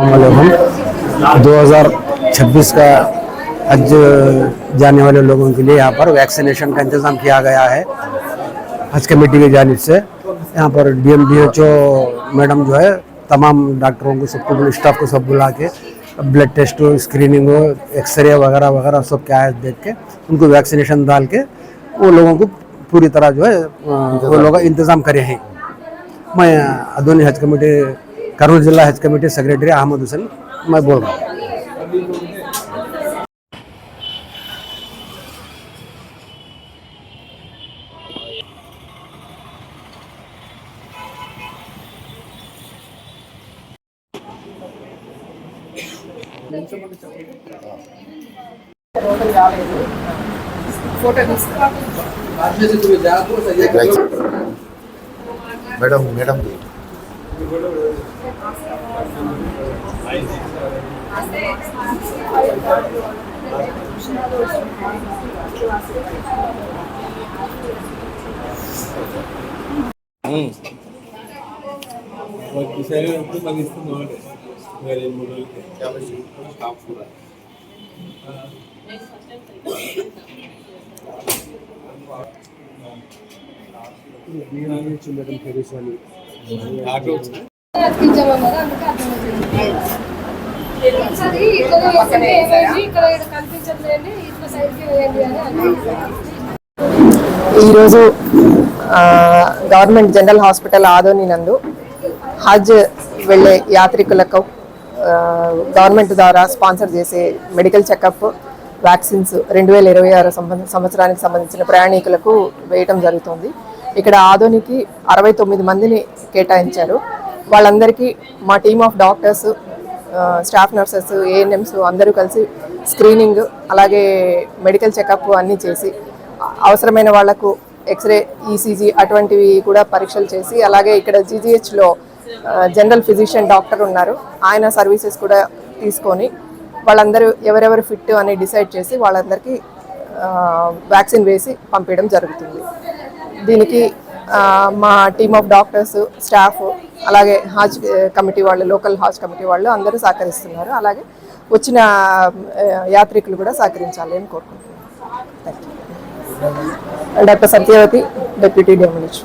2026 का हज जाने वाले लोगों के लिए यहाँ पर वैक्सीनेशन का इंतज़ाम किया गया है हज कमेटी की जानिब से। यहाँ पर DMDHO मैडम जो है तमाम डॉक्टरों को सबको स्टाफ को सब बुला के ब्लड टेस्ट हो, स्क्रीनिंग हो, एक्सरे वगैरह वगैरह सब क्या है देख के उनको वैक्सीनेशन डाल के वो लोगों को पूरी तरह जो है वो लोग इंतज़ाम करे हैं। मैं आधोनी हज कमेटी कर्नूल जिला हज कमेटी सेक्रेटरी अहमद हुसैन मैं बोल रहा हूँ। मैडम मैडम ఈరోజు గవర్నమెంట్ జనరల్ హాస్పిటల్ ఆదోని నందు హజ్ వెళ్ళే యాత్రికులకు గవర్నమెంట్ ద్వారా స్పాన్సర్ చేసే మెడికల్ చెకప్ వ్యాక్సిన్స్ 2026 సంవత్సరానికి సంబంధించిన ప్రయాణికులకు వేయటం జరుగుతుంది. ఇక్కడ ఆదోనికి 69 మందిని కేటాయించారు. వాళ్ళందరికీ మా team of doctors, staff nurses, ANMs అందరూ కలిసి స్క్రీనింగ్ అలాగే మెడికల్ చెకప్ అన్నీ చేసి అవసరమైన వాళ్లకు ఎక్స్రే, ECG అటువంటివి కూడా పరీక్షలు చేసి అలాగే ఇక్కడ GGHలో జనరల్ ఫిజిషియన్ డాక్టర్ ఉన్నారు, ఆయన సర్వీసెస్ కూడా తీసుకొని వాళ్ళందరూ ఎవరెవరు ఫిట్ అని డిసైడ్ చేసి వాళ్ళందరికీ వ్యాక్సిన్ వేసి పంపించడం జరుగుతుంది. దీనికి మా టీమ్ ఆఫ్ డాక్టర్స్, స్టాఫ్ అలాగే హాజ్ కమిటీ వాళ్ళు, లోకల్ హాజ్ కమిటీ వాళ్ళు అందరూ సహకరిస్తున్నారు. అలాగే వచ్చిన యాత్రికులు కూడా సహకరించాలి అని కోరుకుంటున్నాను. Thank you. Doctor Satyavathi, deputy DMH.